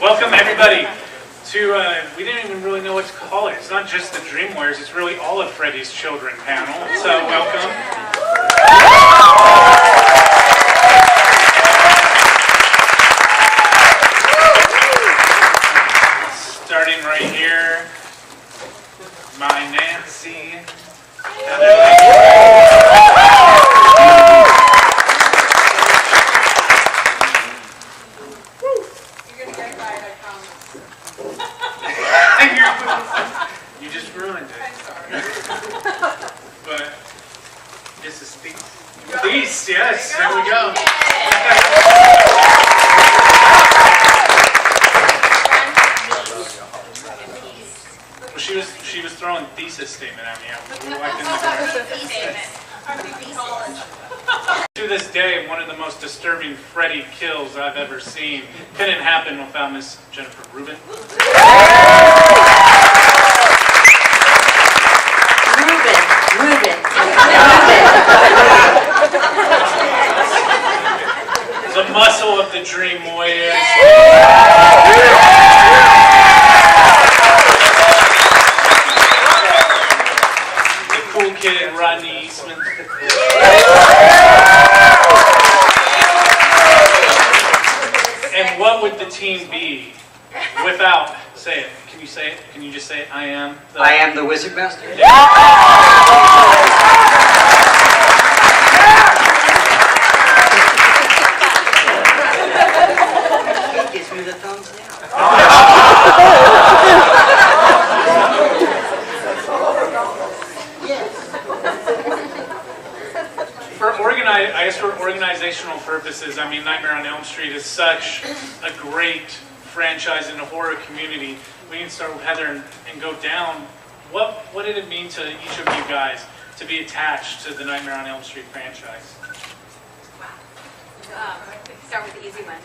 Welcome everybody to, we didn't even really know what to call it. It's not just the Dreamwares, it's really all of Freddy's children panel. So welcome. Starting right here, my Nancy. You just ruined it. I'm sorry. But this is Theiss, yes, there we go. Well, she was throwing thesis statement at me. To this day, one of the most disturbing Freddy kills I've ever seen. Couldn't happen without Miss Jennifer Rubin. The muscle of the Dream Warriors. The cool kid, Rodney, Eastman. And what would the team be without, say it, can you say it? Can you just say it? I am the Wizard Master. Yeah. The thumbs down. I guess for organizational purposes, I mean, Nightmare on Elm Street is such a great franchise in the horror community. We can start with Heather and go down. What did it mean to each of you guys to be attached to the Nightmare on Elm Street franchise? Wow. Start with the easy one.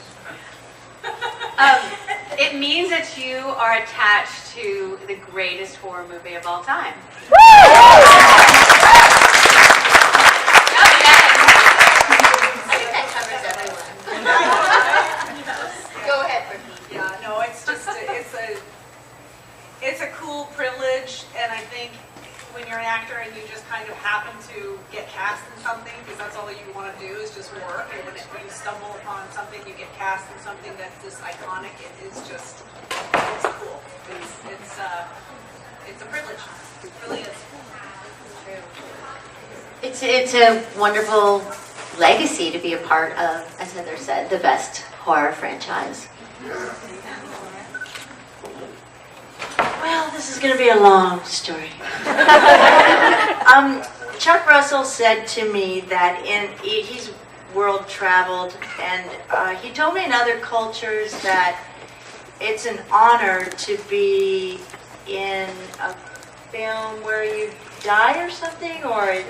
It means that you are attached to the greatest horror movie of all time. I think that covers everyone. Go ahead, Brooke. Yeah, no, it's just it's a cool privilege, and I think when you're an actor and you just kind of happen to get cast in something, because that's all you want to do is just work, and when you stumble upon something, you get cast in something that's this iconic, it is just, it's cool. It's a privilege. It really is. It's a wonderful legacy to be a part of, as Heather said, the best horror franchise. Well, this is going to be a long story. Chuck Russell said to me that he's world traveled, and he told me in other cultures that it's an honor to be in a film where you die or something, or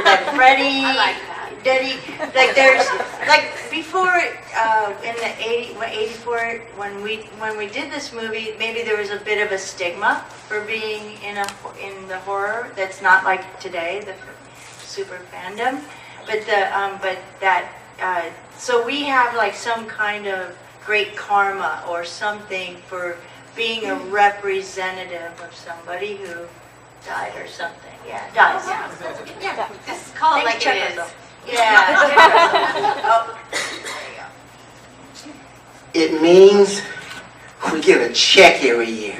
that Freddy. I like that. Like there's like before in the 84 when we did this movie, maybe there was a bit of a stigma for being in the horror that's not like today, the super fandom, so we have like some kind of great karma or something for being a representative of somebody who died or something. Yeah, dies. Yeah. This is called like it is. Yeah. Oh, It means we get a check every year.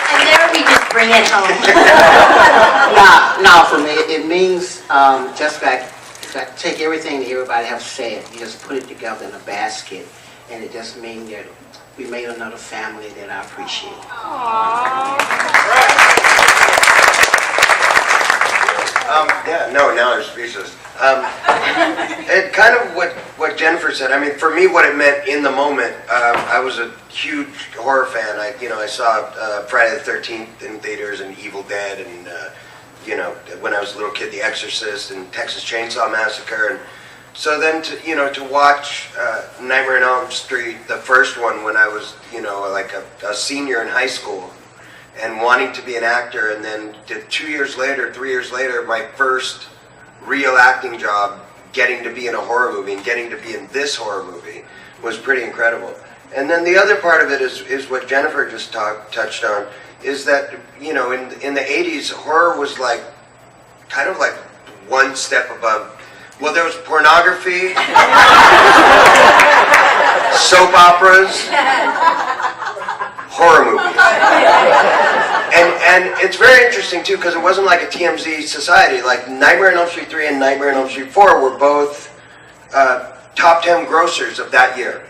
and there we just bring it home. Now for me, it means just like take everything that everybody has said, you just put it together in a basket, and it just means that we made another family that I appreciate. Now I'm speechless. It kind of what Jennifer said. I mean, for me, what it meant in the moment. I was a huge horror fan. I saw Friday the 13th in theaters and Evil Dead, and when I was a little kid, The Exorcist and Texas Chainsaw Massacre, and so then to watch Nightmare on Elm Street, the first one, when I was like a senior in high school, and wanting to be an actor, and then 3 years later, my first real acting job getting to be in a horror movie and getting to be in this horror movie was pretty incredible. And then the other part of it is what Jennifer just touched on, is that, you know, in the 80s, horror was like, kind of like one step above. Well, there was pornography, soap operas, horror movies. And it's very interesting, too, because it wasn't like a TMZ society. Like, Nightmare on Elm Street 3 and Nightmare on Elm Street 4 were both top 10 grossers of that year.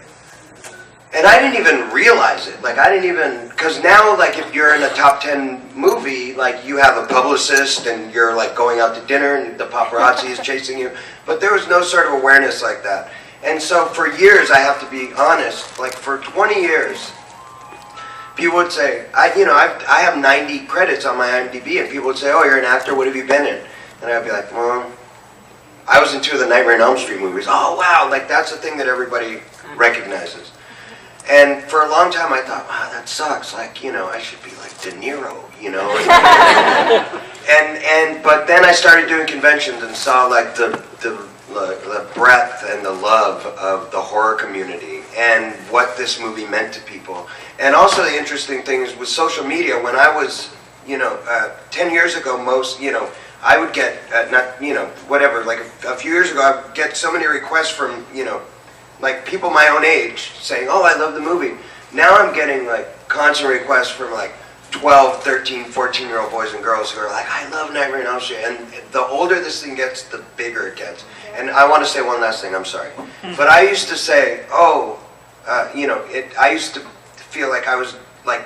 And I didn't even realize it. Like, I didn't even, because now, like, if you're in a top 10 movie, like, you have a publicist and you're, like, going out to dinner and the paparazzi is chasing you. But there was no sort of awareness like that. And so for years, I have to be honest, like, for 20 years, people would say, I have 90 credits on my IMDb, and people would say, oh, you're an actor, what have you been in? And I'd be like, well, I was in 2 of the Nightmare on Elm Street movies. Oh, wow, like, that's the thing that everybody recognizes. And for a long time I thought, wow, that sucks. Like, you know, I should be like De Niro, you know. But then I started doing conventions and saw like the breadth and the love of the horror community and what this movie meant to people. And also the interesting thing is with social media, when I was, 10 years ago, I would get, like a few years ago, I would get so many requests from, like people my own age saying, oh, I love the movie. Now I'm getting like constant requests from like 12, 13, 14-year-old boys and girls who are like, I love Nightmare on Elm Street. And the older this thing gets, the bigger it gets. And I want to say one last thing, I'm sorry. But I used to say, I used to feel like I was like,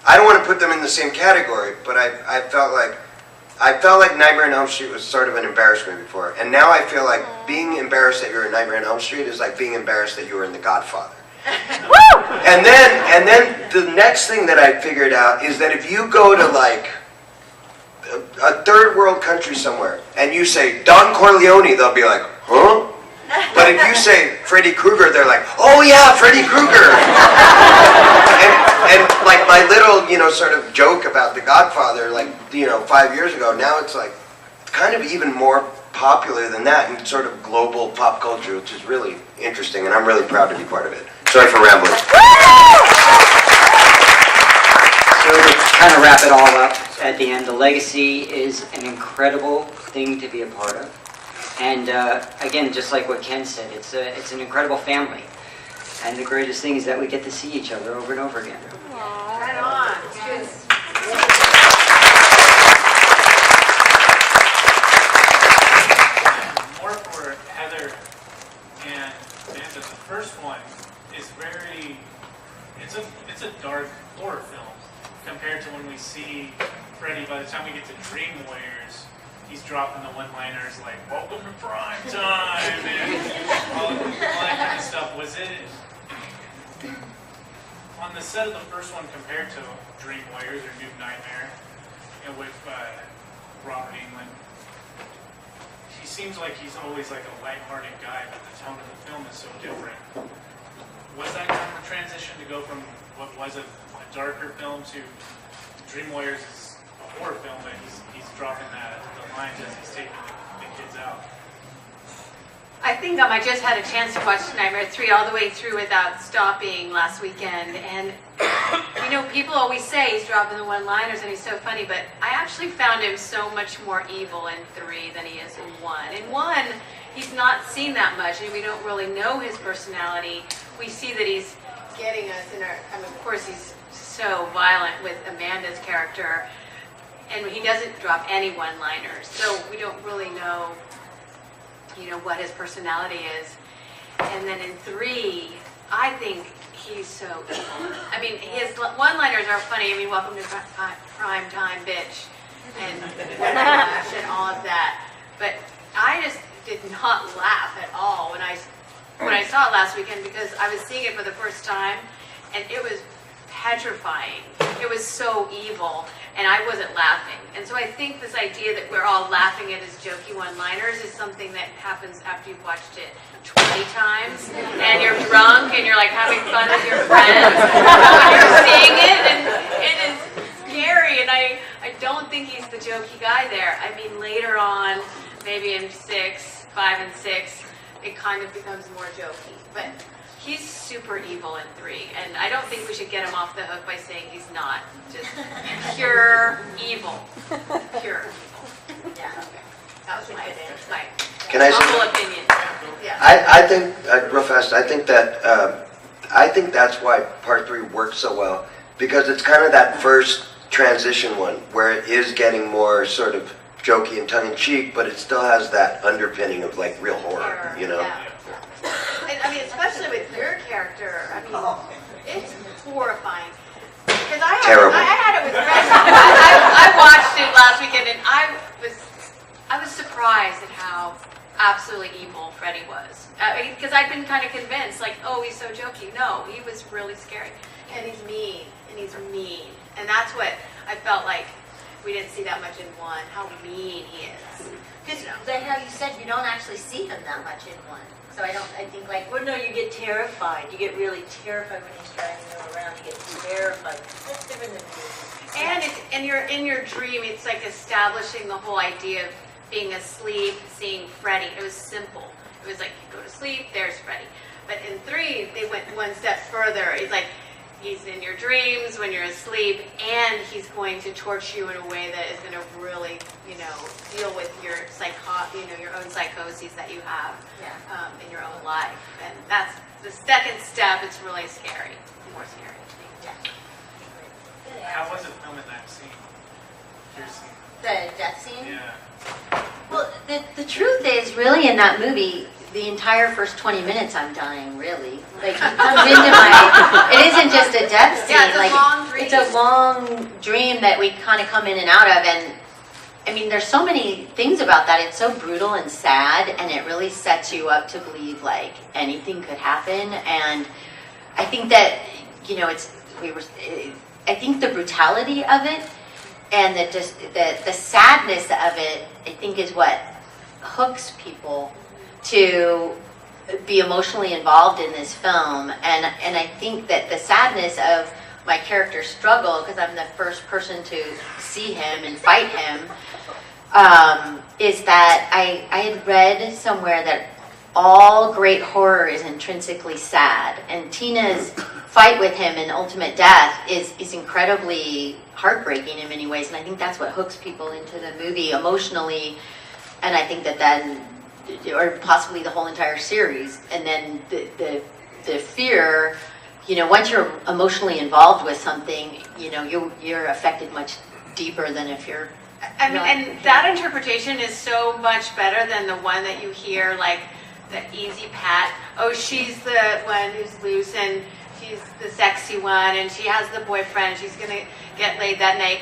I don't want to put them in the same category, but I felt like Nightmare on Elm Street was sort of an embarrassment before. And now I feel like being embarrassed that you're in Nightmare on Elm Street is like being embarrassed that you were in The Godfather. And then the next thing that I figured out is that if you go to like a third world country somewhere and you say Don Corleone, they'll be like, huh? But if you say Freddy Krueger, they're like, oh yeah, Freddy Krueger. and like my little, sort of joke about The Godfather, like, 5 years ago, now it's like kind of even more popular than that in sort of global pop culture, which is really interesting, and I'm really proud to be part of it. Sorry for rambling. So to kind of wrap it all up at the end, the legacy is an incredible thing to be a part of. And again, just like what Ken said, it's an incredible family. And the greatest thing is that we get to see each other over and over again. Right on. Yes. More for Heather and Amanda. The first one is it's a dark horror film compared to when we see Freddy. By the time we get to Dream Warriors, he's dropping the one-liners like "Welcome to prime time" and all that kind of stuff. Was it on the set of the first one compared to Dream Warriors or New Nightmare, with Robert Englund? He seems like he's always like a lighthearted guy, but the tone of the film is so different. Was that kind of a transition to go from what was a darker film to Dream Warriors is a horror film, but he's dropping the lines as he's taking the kids out? I think I just had a chance to watch Nightmare 3 all the way through without stopping last weekend. And, people always say he's dropping the one-liners and he's so funny, but I actually found him so much more evil in 3 than he is in 1. In 1, he's not seen that much, and we don't really know his personality. We see that he's getting us in of course, he's so violent with Amanda's character, and he doesn't drop any one-liners, so we don't really know what his personality is. And then in 3, I think he's so evil. I mean, his one-liners are funny. I mean, welcome to prime time, bitch, and all of that. But I just did not laugh at all when I saw it last weekend, because I was seeing it for the first time, and it was petrifying. It was so evil, and I wasn't laughing. And so I think this idea that we're all laughing at his jokey one-liners is something that happens after you've watched it 20 times, and you're drunk, and you're like having fun with your friends. You're seeing it, and it is scary, and I don't think he's the jokey guy there. I mean, later on, maybe in 6, 5 and 6, it kind of becomes more jokey. But he's super evil in 3, and I don't think we should get him off the hook by saying he's not. Just pure evil. Pure evil. Yeah, okay. That was my Can I say humble something? opinion. Yeah. I think, real fast, I think that's why part 3 works so well, because it's kind of that first transition one where it is getting more sort of jokey and tongue-in-cheek, but it still has that underpinning of like real horror, you know? Yeah. And, I mean, especially with your character, I mean, it's horrifying. Because I had it with Freddy. I watched it last weekend, and I was surprised at how absolutely evil Freddy was. Because I'd been kind of convinced, like, oh, he's so jokey. No, he was really scary. And he's mean. And that's what I felt like we didn't see that much in 1, how mean he is. Because how you said you don't actually see him that much in 1. So I think like, Well, no, you get terrified. You get really terrified when he's driving them around. You get terrified. That's different than movies. And you're in your dream, it's like establishing the whole idea of being asleep, seeing Freddy. It was simple. It was like, you go to sleep, there's Freddy. But in 3, they went one step further. It's like, he's in your dreams when you're asleep, and he's going to torture you in a way that is going to really, deal with your your own psychoses that you have in your own life. And that's the second step. It's really scary, more scary. How was it filming that scene? Your scene? the death scene. Yeah. Well, the truth is, really, in that movie, the entire first 20 minutes, I'm dying, really. Like, he comes into my, it isn't just a death scene. Yeah, it's a like, long dream. It's a long dream that we kind of come in and out of, and I mean, there's so many things about that. It's so brutal and sad, and it really sets you up to believe, like, anything could happen, and I think that, I think the brutality of it, and the sadness of it, I think, is what hooks people to be emotionally involved in this film. And I think that the sadness of my character's struggle, because I'm the first person to see him and fight him, is that I had read somewhere that all great horror is intrinsically sad, and Tina's fight with him in ultimate death is incredibly heartbreaking in many ways, and I think that's what hooks people into the movie emotionally, and I think that then, or possibly the whole entire series, and then the fear, once you're emotionally involved with something, you're affected much deeper than if you're and that interpretation is so much better than the one that you hear, like the easy pat. Oh, she's the one who's loose and she's the sexy one and she has the boyfriend. She's gonna get laid that night.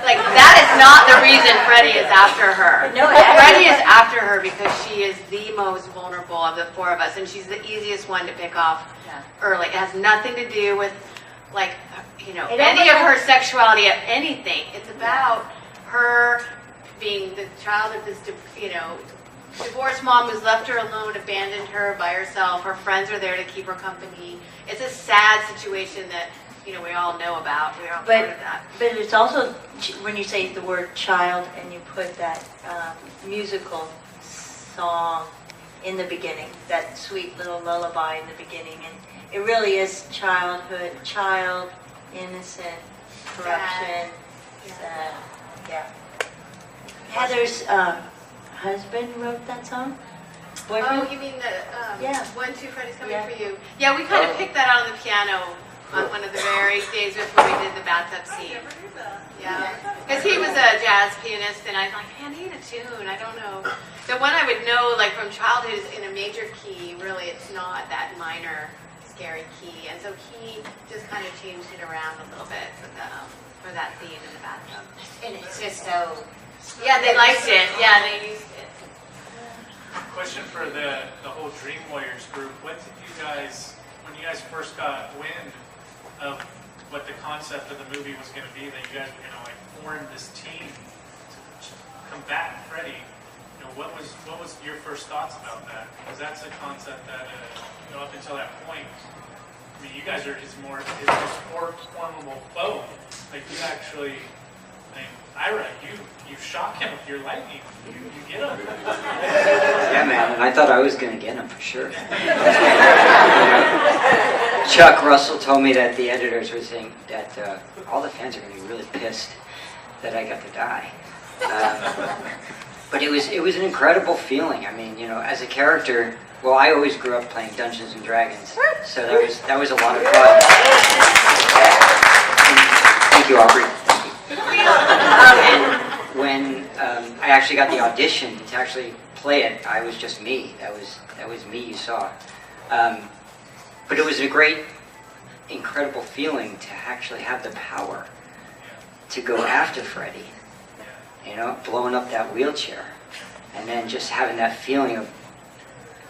Like, that is not the reason Freddy is after her. No, Freddy is after her because she is the most vulnerable of the four of us, and she's the easiest one to pick off early. It has nothing to do with, like, any of her sexuality, anything. It's about her being the child of this, divorced mom who's left her alone, abandoned her by herself. Her friends are there to keep her company. It's a sad situation that, we all know about. We're all part of that. But it's also, when you say the word child and you put that musical song in the beginning, that sweet little lullaby in the beginning, and it really is childhood, child, innocent, corruption, sad. Yeah. Heather's husband wrote that song? Oh, you mean the Yeah. 1, 2, Freddy's Coming for You? Yeah, we kind of picked that out on the piano on one of the very days before we did the bathtub scene. Yeah, because he was a jazz pianist, and I was like, man, he had a tune. I don't know. The one I would know, like, from childhood is in a major key. Really, it's not that minor, scary key, and so he just kind of changed it around a little bit for that theme in the bathtub. And it's just so. Yeah, they liked it. Yeah, they used it. Question for the whole Dream Warriors group. What did you guys, when you guys first got wind of what the concept of the movie was going to be, that you guys were going to like form this team to combat Freddy? What was your first thoughts about that? Because that's a concept that up until that point, you guys are his most formidable foe. Like, you actually named Ira, you shock him with your lightning. You get him. Yeah, man, and I thought I was going to get him for sure. Chuck Russell told me that the editors were saying that all the fans are going to be really pissed that I got to die. But it was an incredible feeling. I mean, you know, as a character, well, I always grew up playing Dungeons and Dragons, so that was a lot of fun. Thank you, Aubrey. And when I actually got the audition to actually play it, I was just me. That was me you saw. But it was a great, incredible feeling to actually have the power to go after Freddy. You know, blowing up that wheelchair, and then just having that feeling of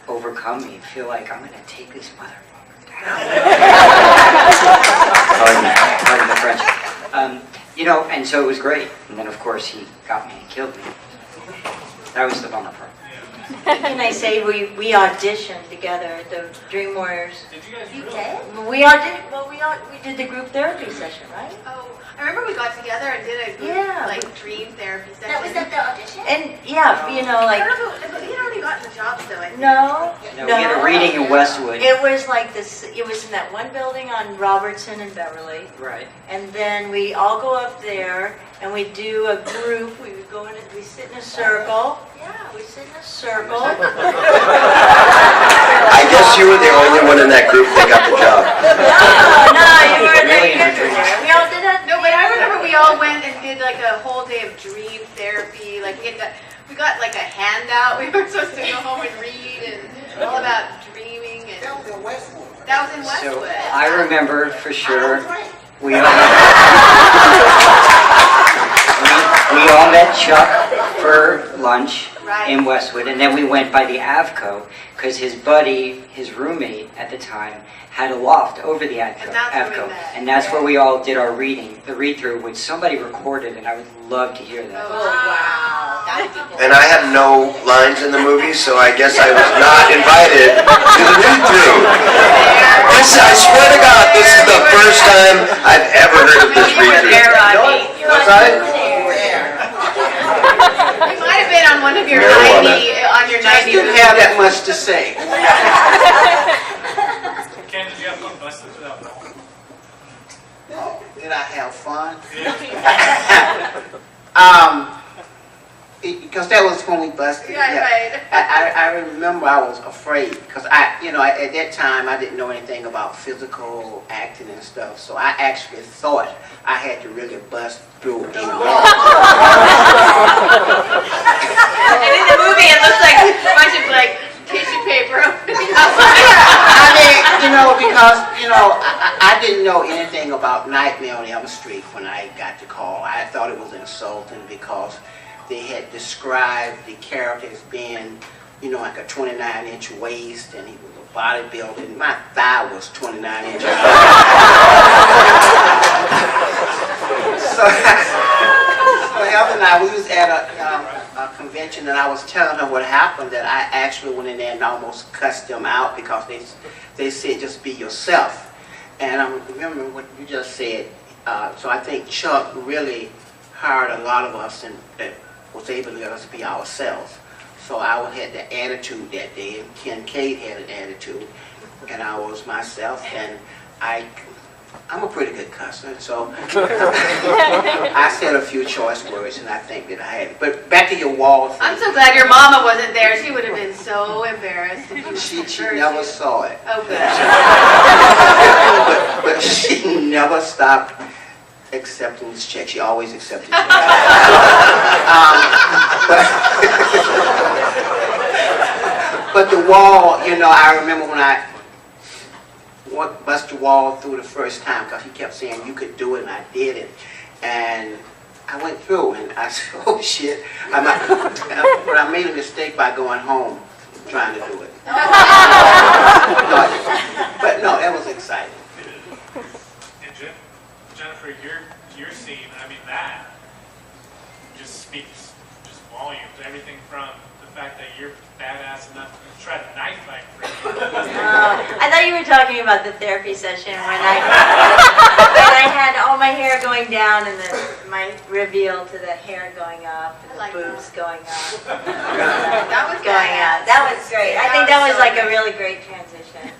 overcome me, feel like I'm gonna take this motherfucker down. Pardon the French. You know, and so it was great. And then of course he got me and killed me. That was the bummer part. Can I say we auditioned together, the Dream Warriors. Did you guys You really? did? We auditioned. Well, we did the group therapy session, right? Oh, I remember we got together and did a group, Yeah. like dream therapy session. That was at the audition? And yeah, you know, I like don't know if he had already gotten the jobs though. I think. no. No, we had a reading in Westwood. It was like this. It was in that one building on Robertson and Beverly, Right. and then we all go up there and we do a group. We would go in. We sit in a circle. Yeah, we sit in a circle. I guess you were the only one in that group that got the job. No, you were there. Really You guys were there. We all did that. No, but I remember we all went and did like a whole day of dream therapy. Like we got like a handout. We were supposed to go home and read and all about dreaming. And That was in Westwood. that was in So Westwood. I remember for sure we all met Chuck for lunch Right. in Westwood, and then we went by the Avco because his buddy, his roommate at the time, had a loft over the And that's where we Avco, met. and that's where we all did our reading, the read-through, which somebody recorded, and I would love to hear that. Oh, wow. That'd be cool. And I had no lines in the movie, so I guess I was not invited to the read-through. I swear to God, this is the first time I've ever heard of this You were there, read-through. Rodney. Was I? You might have been on one of your Marijuana. 90 You didn't have that much to say. Ken, did you have fun busted for that ball? Did I have fun? Because that was when we busted. Yeah, right. I remember I was afraid because at that time I didn't know anything about physical acting and stuff, so I actually thought I had to really bust through a wall. And in the movie, it looks like a bunch of like tissue paper. I mean, because I didn't know anything about Nightmare on Elm Street when I got the call. I thought it was insulting because they had described the character as being, like a 29-inch waist, and he was a bodybuilder, and my thigh was 29 inches. So Heather and I, we was at a convention, and I was telling her what happened, that I actually went in there and almost cussed them out because they said, just be yourself. And I remember what you just said. So I think Chuck really hired a lot of us and was able to let us be ourselves. So I had the attitude that day, and Ken Cade had an attitude, and I was myself, and I'm a pretty good cusser, so I said a few choice words, and I think that I had it. But back to your wall thing. I'm so glad your mama wasn't there. She would have been so embarrassed if you She heard never you. saw it. Oh, good. But she never stopped accepting this check. She always accepted checks. But the wall, I remember when I bust the wall through the first time, because he kept saying you could do it, and I did it. And I went through, and I said, oh shit. But I made a mistake by going home trying to do it. But no, that was exciting. And Jennifer, your scene, I mean, that just speaks just volumes. Everything from the fact that you're badass enough to try to knife fight Freddy. I thought you were talking about the therapy session when I had all my hair going down and my reveal to the hair going up and the boobs going up. That was Going out. That was great. I think that was like a really great transition.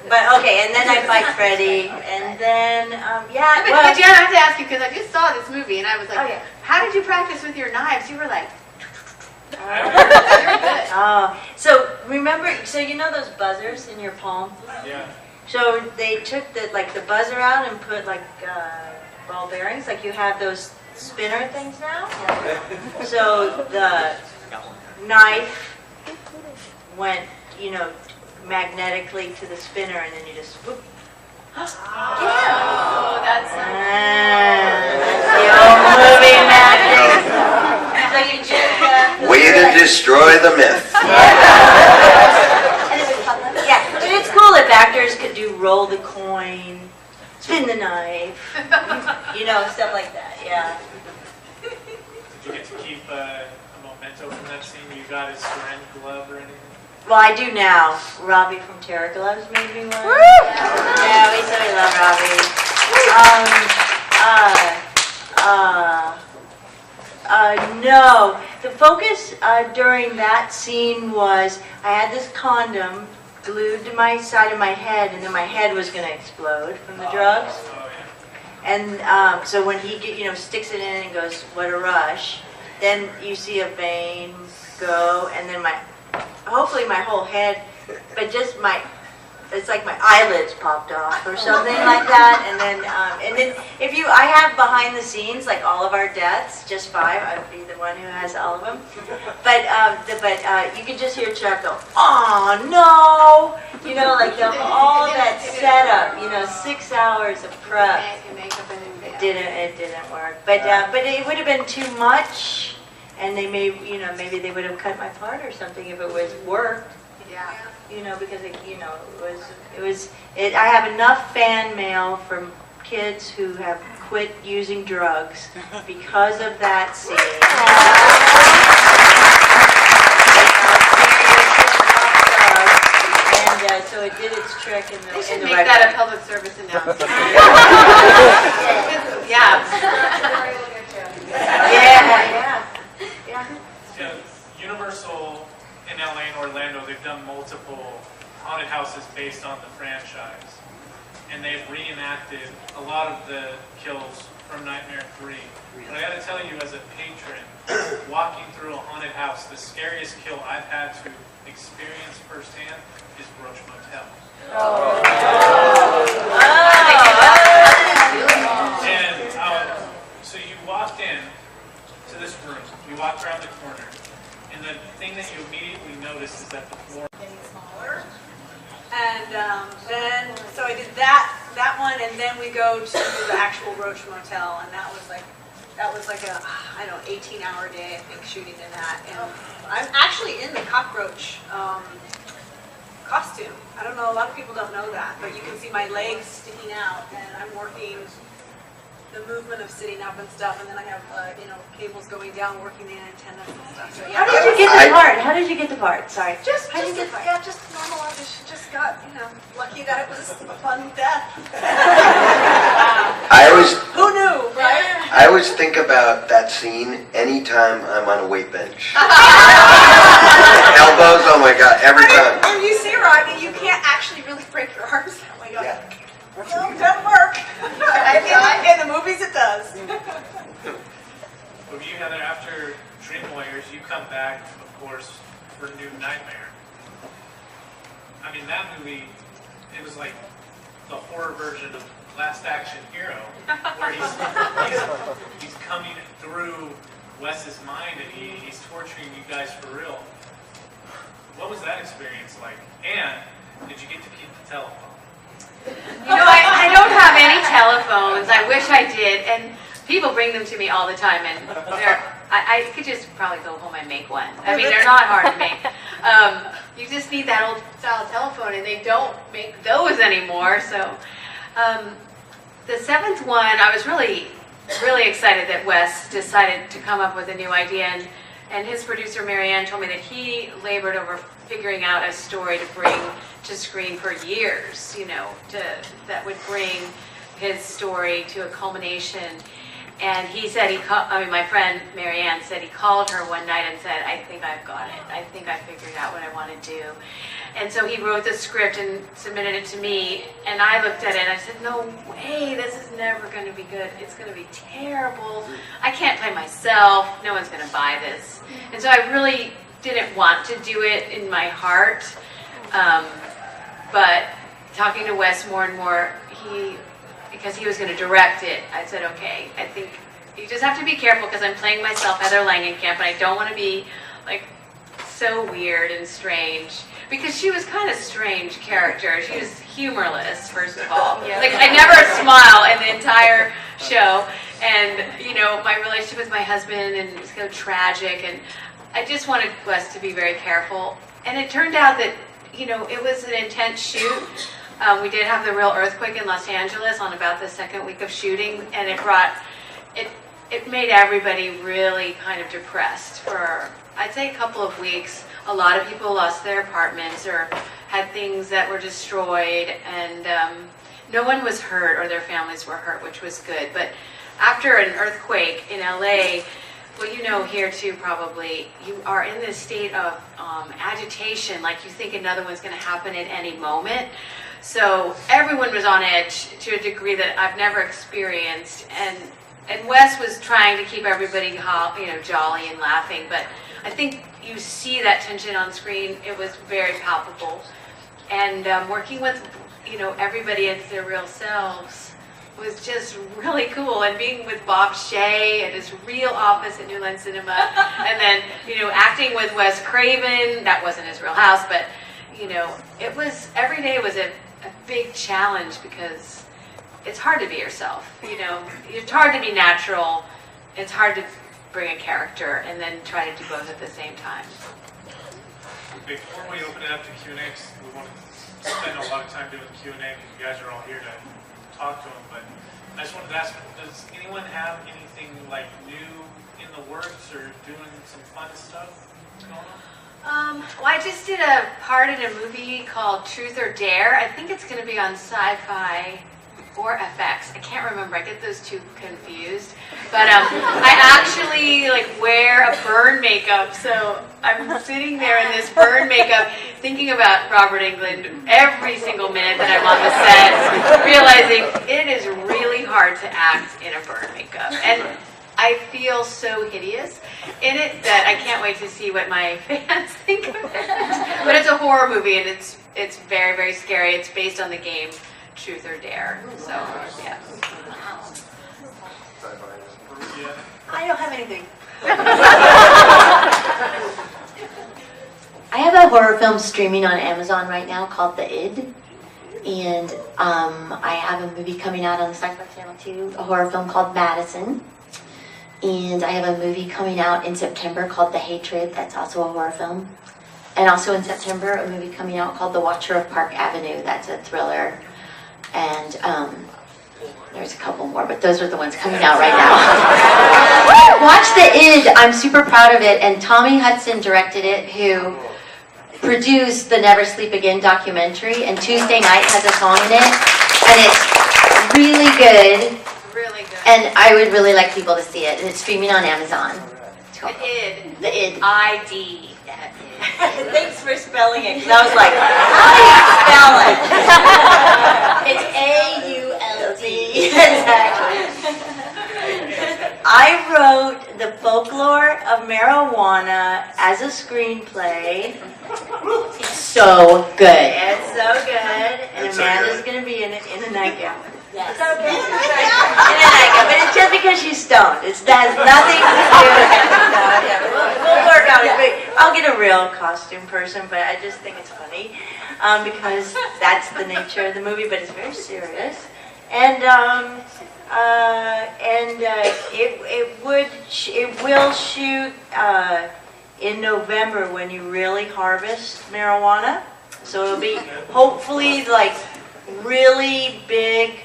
But okay, and then I fight Freddy, and then yeah. Well, But Jen, I have to ask you because I just saw this movie and I was like, Oh, yeah. how did you practice with your knives? You were like, oh, so remember, so you know those buzzers in your palm? Yeah. So they took the buzzer out and put like ball bearings, like you have those spinner things now. So the knife went, magnetically to the spinner, and then you just whoop. oh, that's That's the old movie magic. So you just Way to destroy the myth. yeah, but it's cool if actors could do roll the coin, spin the knife, stuff like that. Yeah. Did you get to keep a memento from that scene? You got his syringe glove or anything? Well, I do now. Robbie from Terra Gloves made me one. Yeah, we love Robbie. No. The focus during that scene was I had this condom glued to my side of my head, and then my head was going to explode from the drugs. Oh, yeah. And so when he sticks it in and goes, what a rush, then you see a vein go, and then hopefully my whole head, but just it's like my eyelids popped off or something like that. And then I have behind the scenes, like all of our deaths, just 5, I'd be the one who has all of them. But you can just hear Chuck go, oh no, all that setup, 6 hours of prep. It didn't work. But it would have been too much. And they maybe they would have cut my part or something if it was worked. yeah. Because I have enough fan mail from kids who have quit using drugs because of that scene. And so it did its trick in the They should in the make right that way. a public service announcement. Yeah. Yeah. Yeah, Universal in LA and Orlando, they've done multiple haunted houses based on the franchise. And they've reenacted a lot of the kills from Nightmare 3. But I gotta tell you, as a patron, walking through a haunted house, the scariest kill I've had to experience firsthand is Roach Motel. And so you walked in to this room, you walked around the corner, and the thing that you immediately notice is that the floor Getting smaller. And then, so I did that one, and then we go to the actual Roach Motel, and that was like a, 18-hour day, I think, shooting in that. And I'm actually in the cockroach costume. I don't know, a lot of people don't know that, but you can see my legs sticking out, and I'm working the movement of sitting up and stuff, and then I have, cables going down, working the antennas and stuff. So, yeah. How did you get the part? How did you get the part? Sorry. Just normal audition. Just got, lucky that it was a fun death. Who knew, right? I always think about that scene anytime I'm on a weight bench. Elbows, oh my God, every time. And you see, Rodney, you can't actually really break your arms that way. Yeah. No, it doesn't work. In the movies, it does. Well, you, Heather, after Dream Warriors, you come back, of course, for New Nightmare. I mean, that movie, it was like the horror version of Last Action Hero, where he's coming through Wes's mind and he's torturing you guys for real. What was that experience like? And did you get to keep the telephone? I don't have any telephones. I wish I did. And people bring them to me all the time. And I could just probably go home and make one. I mean, they're not hard to make. You just need that old style telephone, and they don't make those anymore. So the 7th one, I was really, really excited that Wyss decided to come up with a new idea. And And his producer, Marianne, told me that he labored over figuring out a story to bring to screen for years, that would bring his story to a culmination. And he said, my friend Marianne said he called her one night and said, I think I've got it. I think I figured out what I want to do. And so he wrote the script and submitted it to me. And I looked at it and I said, no way, this is never going to be good. It's going to be terrible. I can't play myself. No one's going to buy this. And so I really didn't want to do it in my heart. But talking to Wyss more and more, because he was going to direct it, I said, okay, I think you just have to be careful because I'm playing myself, Heather Langenkamp, and I don't want to be like so weird and strange. Because she was kind of strange character. She was humorless, first of all. Like, I never smile in the entire show. And, my relationship with my husband, and it was so tragic. And I just wanted Wyss to be very careful. And it turned out that, it was an intense shoot. We did have the real earthquake in Los Angeles on about the second week of shooting. And it made everybody really kind of depressed for, I'd say, a couple of weeks. A lot of people lost their apartments or had things that were destroyed, and no one was hurt or their families were hurt, which was good. But after an earthquake in LA, well, here too probably, you are in this state of agitation, like you think another one's going to happen at any moment. So everyone was on edge to a degree that I've never experienced, and Wyss was trying to keep everybody jolly and laughing, but I think you see that tension on screen. It was very palpable. And working with, everybody as their real selves was just really cool. And being with Bob Shea at his real office at New Line Cinema. And then, acting with Wes Craven. That wasn't his real house, but, it was, every day was a big challenge because it's hard to be yourself. It's hard to be natural. It's hard to bring a character and then try to do both at the same time. Before we open it up to Q&A, we want to spend a lot of time doing Q&A because you guys are all here to talk to them. But I just wanted to ask, does anyone have anything like new in the works or doing some fun stuff going on? Well, I just did a part in a movie called Truth or Dare. I think it's going to be on Sci-Fi or FX. I can't remember. I get those two confused. But I actually wear a burn makeup. So I'm sitting there in this burn makeup thinking about Robert Englund every single minute that I'm on the set, realizing it is really hard to act in a burn makeup. And I feel so hideous in it that I can't wait to see what my fans think of it. But it's a horror movie and it's very, very scary. It's based on the game Truth or Dare. So, yeah. I don't have anything. I have a horror film streaming on Amazon right now called The Id. And I have a movie coming out on the Sci-Fi Channel too, a horror film called Madison. And I have a movie coming out in September called The Hatred. That's also a horror film. And also in September, a movie coming out called The Watcher of Park Avenue. That's a thriller. And there's a couple more, but those are the ones coming out right now. Watch The Id. I'm super proud of it. And Tommy Hudson directed it, who produced the Never Sleep Again documentary. And Tuesday Night has a song in it. And it's really good. Really good. And I would really like people to see it. And it's streaming on Amazon. The Id. The Id. ID. Thanks for spelling it, because I was like, how do you spell it? It's A-U-L-D. Exactly. I wrote The Folklore of Marijuana as a screenplay. It's so good. It's so good, and It's so Amanda's good. going to be in it in a nightgown. Yes. In a nightgown, but it's just because she's stoned. It has nothing to do with it. So, yeah, we'll work out it. But I'll get a real costume person, but I just think it's funny because that's the nature of the movie. But it's very serious, and it will shoot in November when you really harvest marijuana. So it'll be hopefully really big,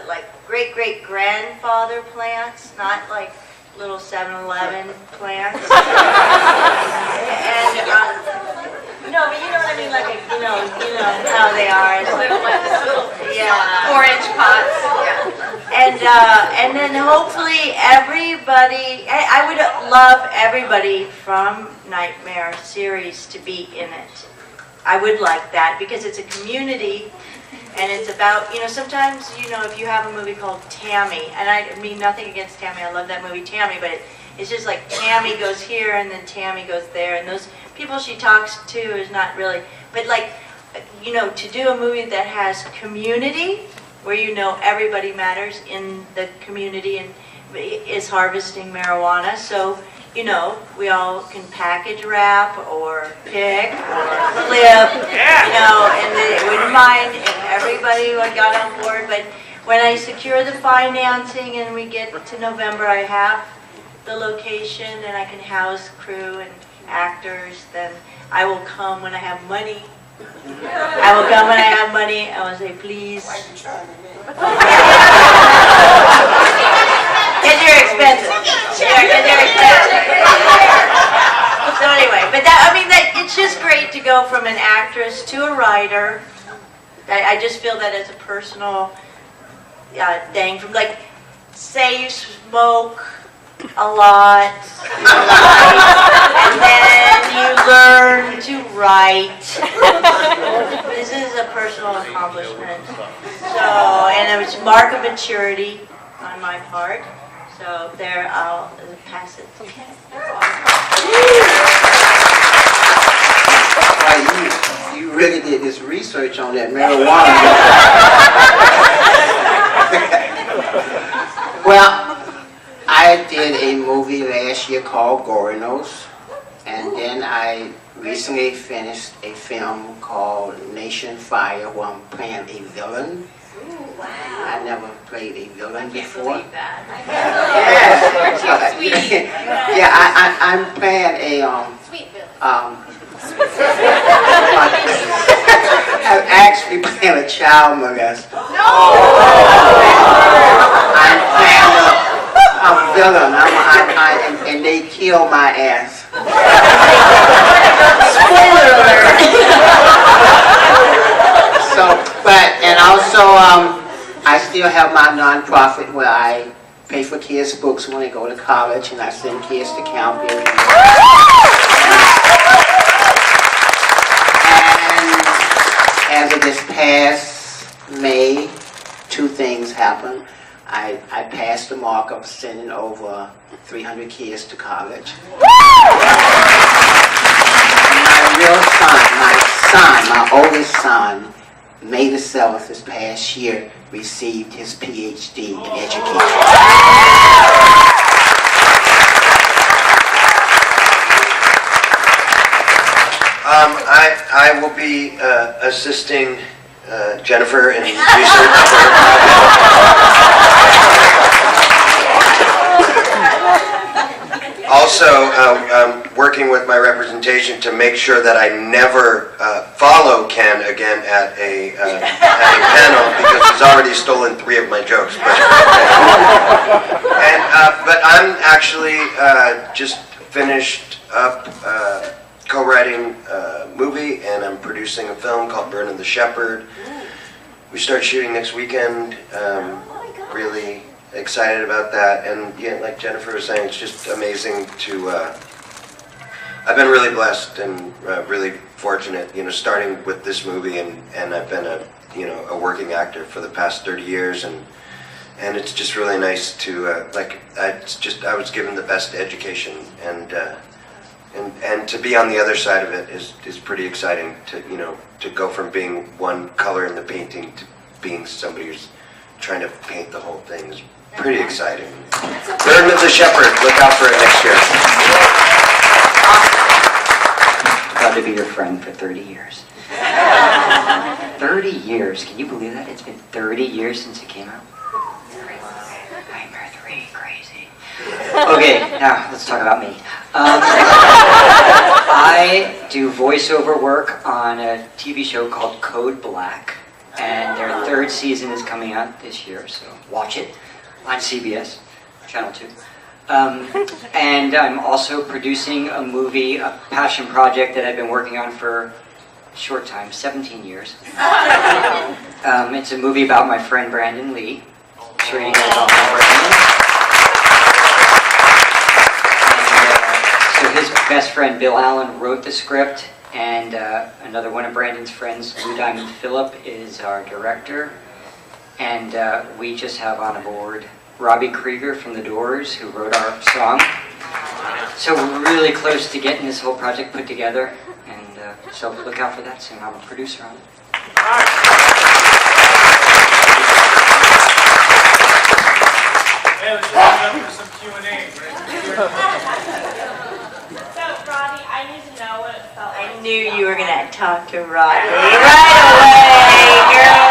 like great-great-grandfather plants, not like little 7-Eleven plants. And, no, but you know what I mean, like, you know how they are. It's like, yeah. Orange pots. And then hopefully everybody, I would love everybody from Nightmare series to be in it. I would like that because it's a community and it's about, sometimes, if you have a movie called Tammy, and I mean nothing against Tammy, I love that movie Tammy, but it's just like Tammy goes here and then Tammy goes there, and those people she talks to is not really, but like, to do a movie that has community, where everybody matters in the community and is harvesting marijuana, so we all can package wrap or pick or flip, and they wouldn't mind if everybody got on board. But when I secure the financing and we get to November, I have the location and I can house crew and actors, then I will come when I have money. I will come when I have money. I will say, please. Because you're expensive. You're expensive. So anyway, but it's just great to go from an actress to a writer. I just feel that as a personal thing. From like, say you smoke a lot, and then you learn to write. This is a personal accomplishment. So, and it was a mark of maturity on my part. So there, I'll pass it. Wow, you really did this research on that marijuana. Well, I did a movie last year called Gorinos, and then I recently finished a film called Nation Fire, where I'm playing a villain. I never played a villain before. I'm playing a Sweet villain. I'm actually playing a child molester. No! I'm playing a villain. And they kill my ass. Spoiler alert. And also, I still have my nonprofit where I pay for kids' books when they go to college, and I send kids to camp every year. And as of this past May, two things happened. I passed the mark of sending over 300 kids to college. My oldest son, May the 7th this past year, received his PhD in education. I will be assisting Jennifer in research. Also, working with my representation to make sure that I never follow Ken again at a panel, because he's already stolen 3 of my jokes. But I'm actually just finished up co-writing a movie, and I'm producing a film called Burn of the Shepherd. We start shooting next weekend. Really excited about that, and yeah, like Jennifer was saying, it's just amazing to. I've been really blessed and really fortunate, starting with this movie, and I've been a working actor for the past 30 years, and it's just really nice to I was given the best education, and to be on the other side of it is pretty exciting to to go from being one color in the painting to being somebody who's trying to paint the whole thing is pretty exciting. Burn of the Shepherd, look out for it next year. Proud to be your friend for 30 years. 30 years, can you believe that? It's been 30 years since it came out. Nightmare 3, crazy. Okay, now let's talk about me. I do voiceover work on a TV show called Code Black, and their 3rd season is coming out this year, so watch it on CBS, Channel 2. And I'm also producing a movie, a passion project that I've been working on for a short time, 17 years. It's a movie about my friend Brandon Lee. I'm sure you know about my Brandon. So his best friend Bill Allen wrote the script, and another one of Brandon's friends, Lou Diamond Phillip, is our director. And we just have on board Robbie Krueger from The Doors, who wrote our song. So we're really close to getting this whole project put together, and so look out for that soon. I'm a producer on it. Hey, let's just open up for some Q&A, right? So, Rodney, I need to know what it felt like. I knew you were gonna talk to Rodney right away, girl.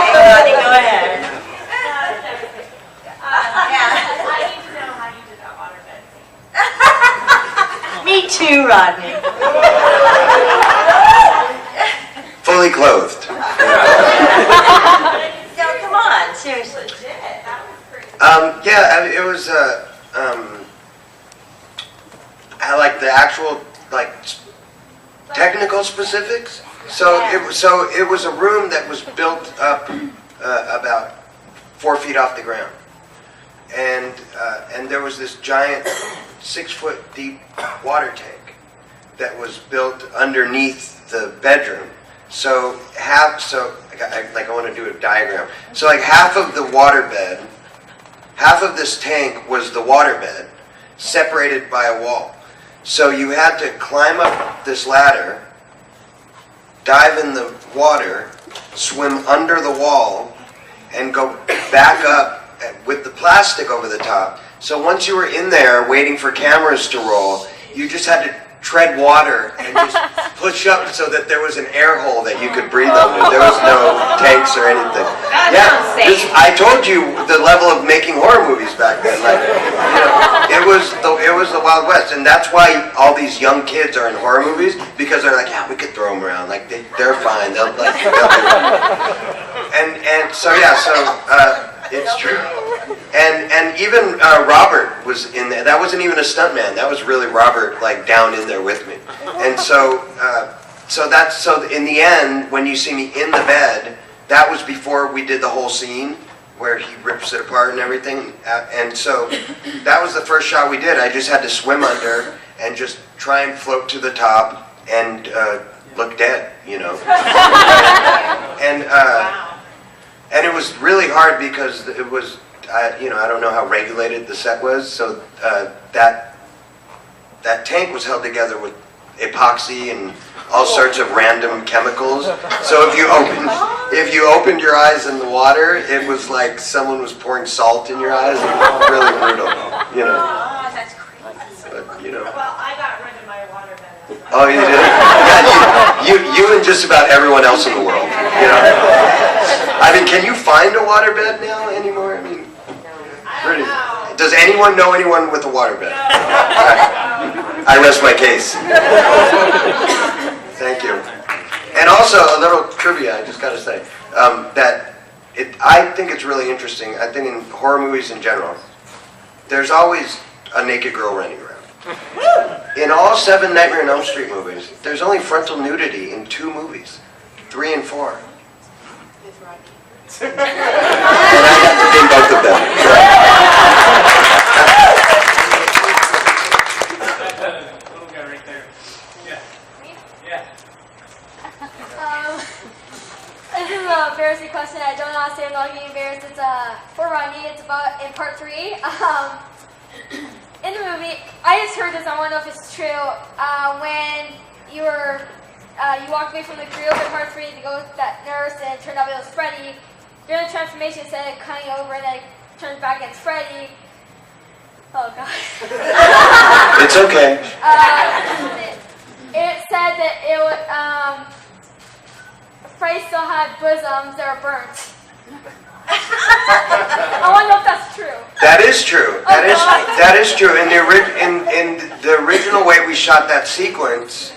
Okay, Rodney, go ahead. I need to know how you did that waterbed scene. Me too, Rodney. Fully clothed. No, come on, seriously. Legit, that was pretty. Yeah, I mean, it was. I like the actual technical specifics. So it was a room that was built up about 4 feet off the ground, and there was this giant 6 foot deep water tank that was built underneath the bedroom. So I want to do a diagram. So like half of the waterbed, half of this tank was the waterbed, separated by a wall. So you had to climb up this ladder, dive in the water, swim under the wall, and go back up with the plastic over the top. So once you were in there waiting for cameras to roll, you just had to tread water and just push up so that there was an air hole that you could breathe under. There was no tanks or anything. I told you the level of making horror movies back then. It was the Wild West, and that's why all these young kids are in horror movies, because they're like, yeah, we could throw them around. Like they're fine. They'll do it. So it's true. And even Robert was in there. That wasn't even a stuntman. That was really Robert, down in there with me. And so in the end, when you see me in the bed, that was before we did the whole scene where he rips it apart and everything. And so that was the first shot we did. I just had to swim under and just try and float to the top and look dead, And it was really hard because it was, I don't know how regulated the set was, so that tank was held together with epoxy and all sorts of random chemicals. So if you opened your eyes in the water, it was like someone was pouring salt in your eyes. It was really brutal, Oh, that's crazy. But, Well, I got rid of my waterbed. Oh, you did? Yeah, you and just about everyone else in the world. I mean, can you find a waterbed now anymore? I mean, pretty. Does anyone know anyone with a waterbed? I rest my case. Thank you. And also, a little trivia, I just got to say, I think it's really interesting. I think in horror movies in general, there's always a naked girl running around. In all 7 Nightmare on Elm Street movies, there's only frontal nudity in 2 movies, 3 and 4. And I got to name both of them. Little guy right there. Yeah. This is an embarrassing question. I don't know how to say it without getting embarrassed. It's for Rodney. It's about in part 3. In the movie, I just heard this. I want to know if it's true. When you walked away from the group in part 3 to go with that nurse, and it turned out it was Freddy. During the transformation, instead of cutting over, and then it turns back against Freddy. Oh god. It's okay. It said that it would. Freddy still had bosoms that were burnt. I want to know if that's true. That is true. That is true. In the original way we shot that sequence,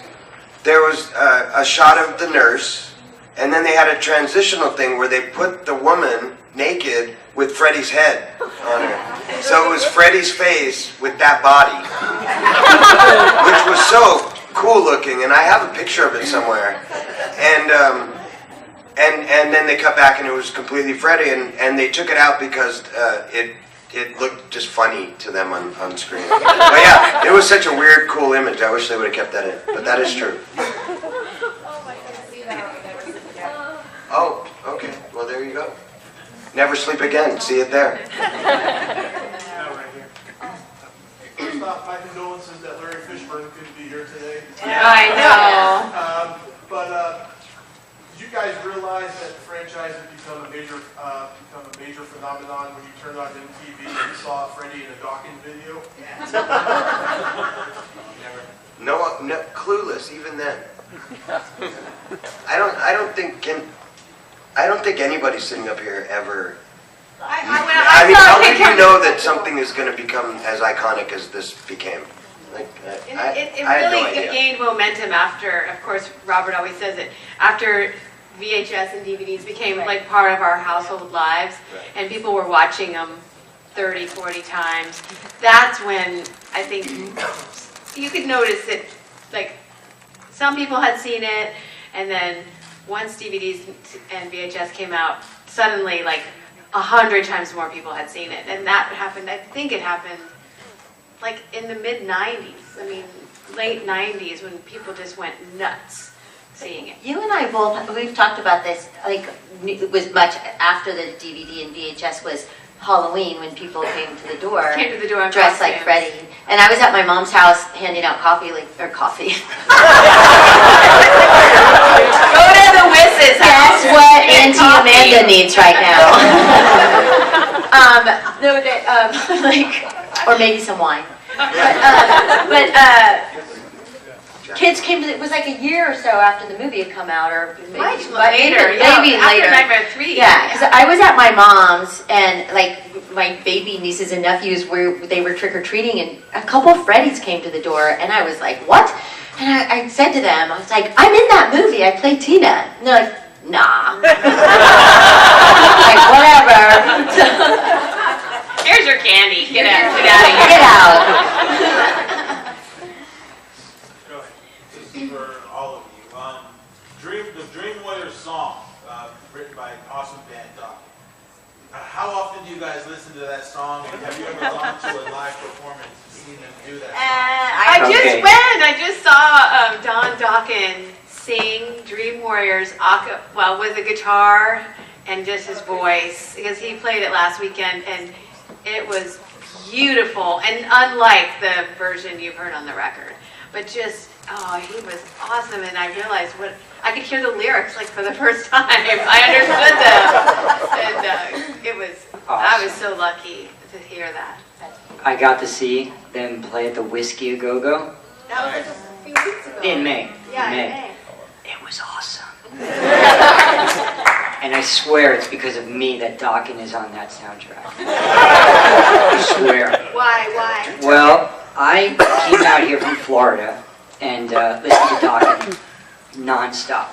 there was a shot of the nurse, and then they had a transitional thing where they put the woman naked with Freddy's head on her. So it was Freddy's face with that body, which was so cool looking, and I have a picture of it somewhere. And then they cut back and it was completely Freddy, and they took it out because it looked just funny to them on screen. But yeah, it was such a weird, cool image. I wish they would have kept that in, but that is true. Oh, okay. Well, there you go. Never sleep again. See it there. First off, my condolences that Larry Fishburne couldn't be here today. I know. But did you guys realize that the franchise has become a major phenomenon when you turned on MTV and you saw Freddy in a Dawkins video? No, clueless even then. I don't think anybody sitting up here ever. I mean, how did you know that something is going to become as iconic as this became? Like, It I had no really idea. gained momentum after, of course, Robert always says it, after VHS and DVDs became like part of our household lives, and people were watching them 30, 40 times. That's when I think you could notice that, like, some people had seen it, and then once DVDs and VHS came out, suddenly, like, 100 times more people had seen it. And that happened, I think it happened, like, in the mid-90s. I mean, late 90s, when people just went nuts seeing it. You and I both, we've talked about this, like, it was much after the DVD and VHS was Halloween when people came to the door. Dressed like Freddy. And I was at my mom's house handing out coffee. Go to the Wyss's house. Guess what Auntie Amanda needs right now? Or maybe some wine. Kids came to, it was like a year or so after the movie had come out, or maybe later. Maybe After later. Nightmare 3. Yeah, because I was at my mom's, and like my baby nieces and nephews they were trick-or-treating, and a couple of Freddys came to the door, and I was like, what? And I said to them, I was like, I'm in that movie, I play Tina. And they're like, nah. Like, whatever. Here's your candy. Get out of here. Get out. This is for all of you. The Dream Warrior song, written by awesome band Doc. How often do you guys listen to that song, and have you ever gone to a live performance and seen them do that song? I just saw Don Dokken sing Dream Warriors with a guitar and just his voice, because he played it last weekend, and it was beautiful and unlike the version you've heard on the record. But just, he was awesome, and I realized I could hear the lyrics like for the first time. I understood them, and it was. Awesome. I was so lucky to hear that. I got to see them play at the Whiskey A Go Go. That was like a few weeks ago. In May. Yeah, in May. It was awesome. And I swear it's because of me that Dokken is on that soundtrack. I swear. Why? Well, I came out here from Florida and listened to Dokken nonstop.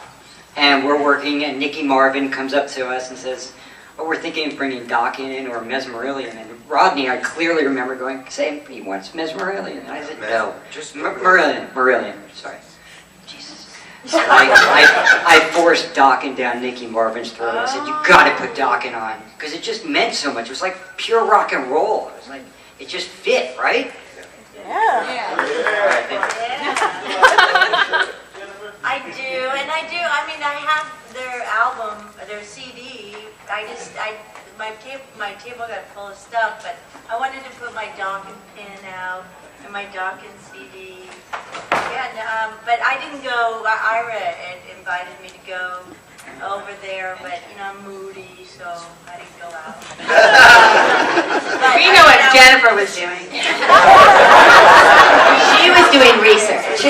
And we're working, and Nicky Marvin comes up to us and says, oh, we're thinking of bringing Dokken in or Mesmerillion. And Rodney, I clearly remember going, say, he wants Mesmerillion. And I said, no, just Marillion, sorry. Jesus. So I forced Dokken down Nicky Marvin's throat. I said, you gotta put Dokken on. Because it just meant so much. It was like pure rock and roll. It was like, it just fit, right? Yeah. I do. I mean, I have their album, their CD. My table got full of stuff, but I wanted to put my Dokken pin out and my Dokken CD. Yeah, but I didn't go. Ira had invited me to go over there, but I'm moody, so I didn't go out. We know what Jennifer was doing. She was doing research.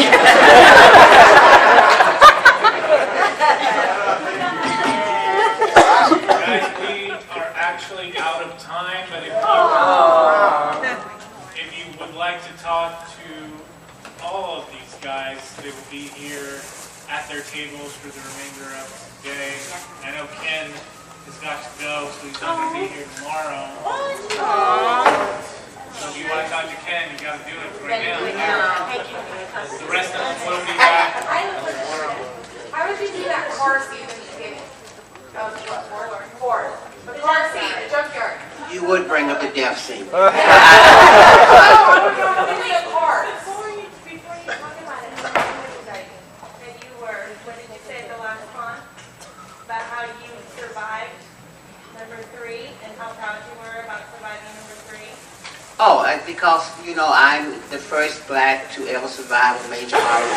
Guys, we are actually out of time, but if you would like to talk to all of these guys, they will be here at their tables for the remainder of the day. I know Ken has got to go, so he's not going to be here tomorrow. So if you want to talk to Ken, you got to do it right now. The rest of them will be back tomorrow. How did you do that car seat in the beginning? That was what, four? The car seat, the junkyard. You would bring up the death scene. Oh, I don't know how many cars. Before you talk about it, that you were, what did you say at the last con? About how you survived number 3 and how proud you were about surviving number 3? Oh, because, you know, I'm the first black to ever survive a major horror.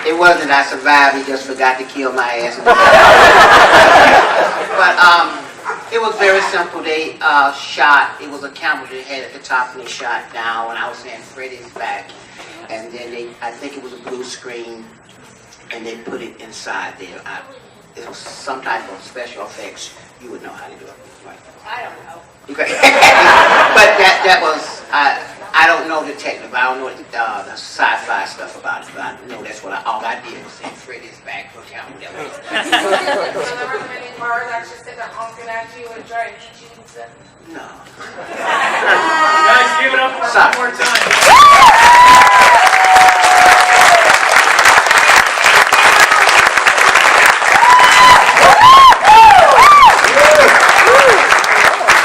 It wasn't I survived, he just forgot to kill my ass. But it was very simple. They shot, it was a camera they had at the top and they shot down when I was saying Freddy's back. And then I think it was a blue screen and they put it inside there. It was some type of special effects. You would know how to do it, right? I don't know. Okay. But that was, I don't know the technical, I don't know the sci-fi stuff about it, but I know that's what all I did was say Freddy's back for camera. So there wasn't any cars actually sitting there honking at you and trying to eat you and stuff? No. Guys, give it up for Sorry. one more time.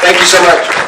Thank you so much.